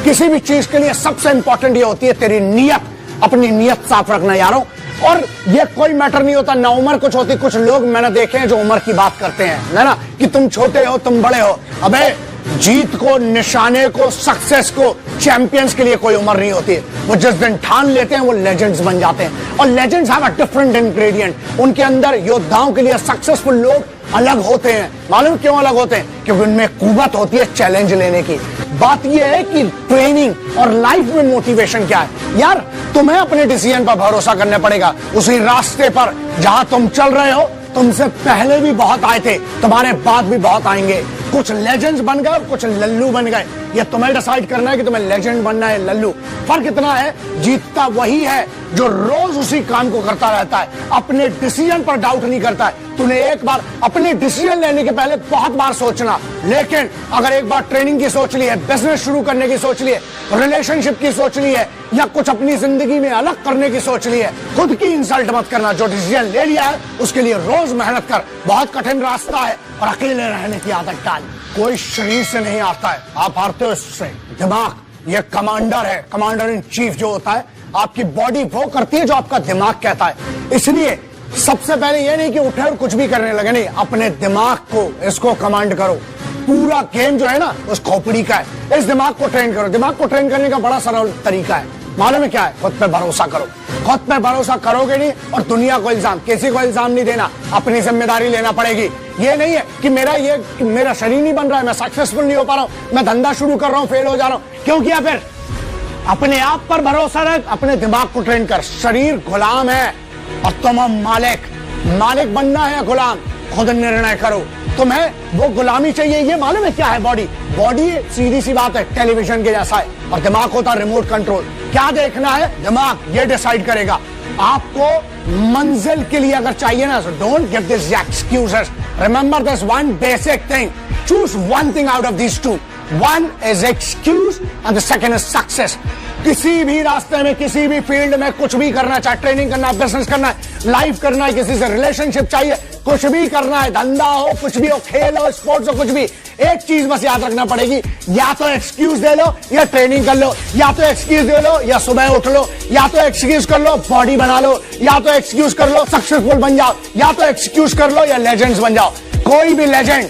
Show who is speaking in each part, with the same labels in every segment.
Speaker 1: किसी भी चीज के लिए सबसे इंपॉर्टेंट ये होती है तेरी नीयत, अपनी नीयत साफ रखना यारों। और ये कोई मैटर नहीं होता, ना उम्र कुछ होती। कुछ लोग मैंने देखे हैं जो उम्र की बात करते हैं ना, कि तुम छोटे हो, तुम बड़े हो। अबे जीत को, निशाने को, सक्सेस को, चैंपियंस के लिए कोई उम्र नहीं होती है। वो जिस दिन ठान लेते हैं वो लेजेंड्स बन जाते हैं। और legends have a different ingredient. उनके अंदर योद्धाओं के लिए सक्सेसफुल लोग अलग होते हैं। मालूम क्यों अलग होते हैं? क्योंकि उनमें कुव्वत होती है चैलेंज लेने की। बात यह है कि ट्रेनिंग और लाइफ में मोटिवेशन क्या है यार। तुम्हें अपने डिसीजन पर भरोसा करना पड़ेगा। उसी रास्ते पर जहां तुम चल रहे हो, तुमसे पहले भी बहुत आए थे, तुम्हारे बाद भी बहुत आएंगे। कुछ लेजेंड्स बन गए, कुछ लल्लू बन गए। ये तुम्हें डिसाइड करना है कि तुम्हें लेजेंड बनना है, लल्लू। फर्क इतना है, जीतता वही है जो रोज उसी काम को करता रहता है, अपने डिसीजन पर डाउट नहीं करता है। तूने एक बार अपने डिसीजन लेने के पहले बहुत बार सोचना, लेकिन अगर एक बार ट्रेनिंग की सोच ली है, बिजनेस शुरू करने की सोच ली है, रिलेशनशिप की सोच ली है, या कुछ अपनी जिंदगी में अलग करने की सोच ली है, खुद की इंसल्ट मत करना। जो डिसीजन ले लिया है उसके लिए रोज मेहनत कर। बहुत कठिन रास्ता है और अकेले रहने की आदत डाल। कोई शरीर से नहीं आता है, आप हारते हो इससे। दिमाग ये कमांडर है, कमांडर इन चीफ जो होता है। आपकी बॉडी वो करती है जो आपका दिमाग कहता है। इसलिए सबसे पहले ये नहीं कि उठे और कुछ भी करने लगे, नहीं, अपने दिमाग को, इसको कमांड करो। पूरा गेम जो है ना उस खोपड़ी का है। इस दिमाग को ट्रेन करो। दिमाग को ट्रेन करने का बड़ा सरल तरीका है, मालूम है क्या है? खुद पे भरोसा करो। खुद पे भरोसा करोगे नहीं और दुनिया को इल्जाम, किसी को इल्जाम नहीं देना, अपनी जिम्मेदारी लेना पड़ेगी। ये नहीं है कि मेरा शरीर नहीं बन रहा है, मैं सक्सेसफुल नहीं हो पा रहा हूं, मैं धंधा शुरू कर रहा हूं, फेल हो जा रहा हूं। क्यों किया फिर? अपने आप पर भरोसा रख, अपने दिमाग को ट्रेन कर। शरीर गुलाम है और तुम मालिक बनना है। गुलाम खुद निर्णय करो। तुम्हें वो गुलामी चाहिए। ये मालूम है क्या है? बॉडी सीधी सी बात है, टेलीविजन के जैसा है, और दिमाग होता है रिमोट कंट्रोल। क्या देखना है? दिमाग ये डिसाइड करेगा। आपको मंजिल के लिए अगर चाहिए ना, so don't give these excuses. Remember this one basic thing. Choose one thing out of these two. One is excuse and the second is success. किसी भी रास्ते में, किसी भी फील्ड में कुछ भी करना, चाहे ट्रेनिंग करना है, बिजनेस करना है, लाइफ करना है, किसी से रिलेशनशिप चाहिए, कुछ भी करना है, धंधा हो, कुछ भी हो, खेल हो, स्पोर्ट्स हो, कुछ भी, एक चीज बस याद रखना पड़ेगी। या तो एक्सक्यूज दे लो या ट्रेनिंग कर लो, या तो एक्सक्यूज दे लो या सुबह उठ लो, या तो एक्सक्यूज कर लो बॉडी बना लो, या तो एक्सक्यूज कर लो सक्सेसफुल बन जाओ, या तो एक्सक्यूज कर लो या लेजेंड्स बन जाओ। कोई भी लेजेंड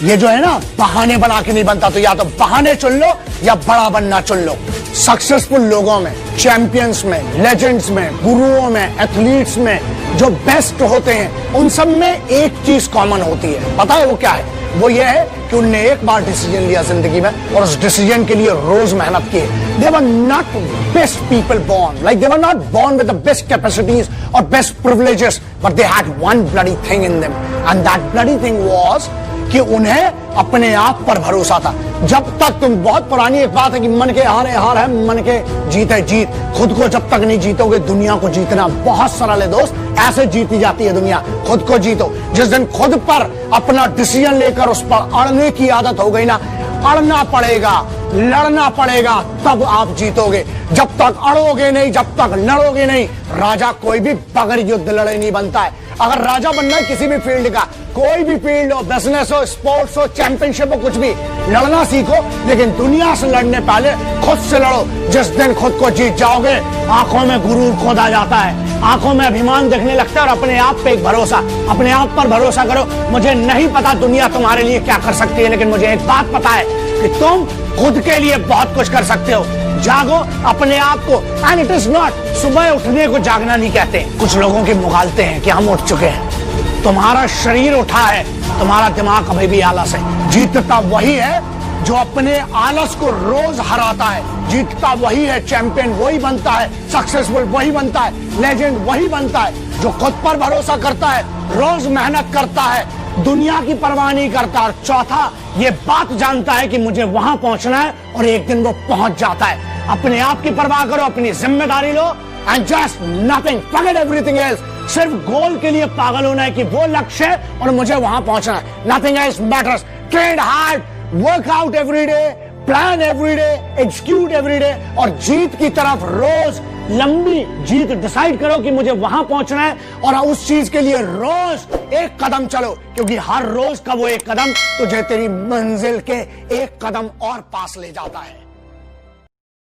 Speaker 1: ये जो है ना बहाने बना के नहीं बनता। तो या तो बहाने चुन लो या बड़ा बनना चुन लो। सक्सेसफुल लोगों में, चैंपियंस में, लेजेंड्स में, गुरुओं में, एथलीट्स में जो बेस्ट होते हैं, उन सब में एक चीज कॉमन होती है। पता है वो क्या है? वो ये है कि उनने एक बार डिसीजन लिया जिंदगी में और उस डिसीजन के लिए रोज मेहनत की। They were not best people born, like they were not born with the best capacities or best privileges, but they had one bloody thing in them, and that bloody thing was कि उन्हें अपने आप पर भरोसा था। जब तक तुम, बहुत पुरानी एक बात है कि मन के हार है, मन के जीत है जीत। खुद को जब तक नहीं जीतोगे, दुनिया को जीतना बहुत सरल है दोस्त। ऐसे जीती जाती है दुनिया। खुद को जीतो। जिस दिन खुद पर अपना डिसीजन लेकर उस पर अड़ने की आदत हो गई ना, अड़ना पड़ेगा, लड़ना पड़ेगा, तब आप जीतोगे। जब तक अड़ोगे नहीं, जब तक लड़ोगे नहीं, राजा कोई भी बगैर युद्ध लड़े नहीं बनता है। अगर राजा बनना है किसी भी फील्ड का, कोई भी फील्ड हो, बिजनेस हो, स्पोर्ट्स हो, चैंपियनशिप हो, कुछ भी, लड़ना सीखो। लेकिन दुनिया से लड़ने पहले खुद से लड़ो। जिस दिन खुद को जीत जाओगे, आंखों में गुरूर खोदा जाता है, आंखों में अभिमान दिखने लगता है और अपने आप पे एक भरोसा। अपने आप पर भरोसा करो। मुझे नहीं पता दुनिया तुम्हारे लिए क्या कर सकती है, लेकिन मुझे एक बात पता है कि तुम खुद के लिए बहुत कुछ कर सकते हो। जागो अपने आप को। एंड इट इज नॉट, सुबह उठने को जागना नहीं कहते। कुछ लोगों के मुगालते हैं कि हम उठ चुके हैं। तुम्हारा शरीर उठा है, तुम्हारा दिमाग अभी भी आलस है। जीतता वही है जो अपने आलस को रोज हराता है। जीतता वही है, चैंपियन वही बनता है, सक्सेसफुल वही बनता है, लेजेंड वही बनता है जो खुद पर भरोसा करता है, रोज मेहनत करता है, दुनिया की परवाह नहीं करता। और चौथा, ये बात जानता है कि मुझे वहां पहुंचना है और एक दिन वो पहुंच जाता है। अपने आप की परवाह करो, अपनी जिम्मेदारी लो, and just nothing, forget everything else. सिर्फ गोल के लिए पागल होना है कि वो लक्ष्य है और मुझे वहां पहुंचना है। Nothing else matters. Train hard, work out every day, plan every day, execute every day, और जीत की तरफ रोज लंबी जीत डिसाइड करो कि मुझे वहां पहुंचना है, और उस चीज के लिए रोज एक कदम चलो, क्योंकि हर रोज का वो एक कदम तुझे तेरी मंजिल के एक कदम और पास ले जाता है।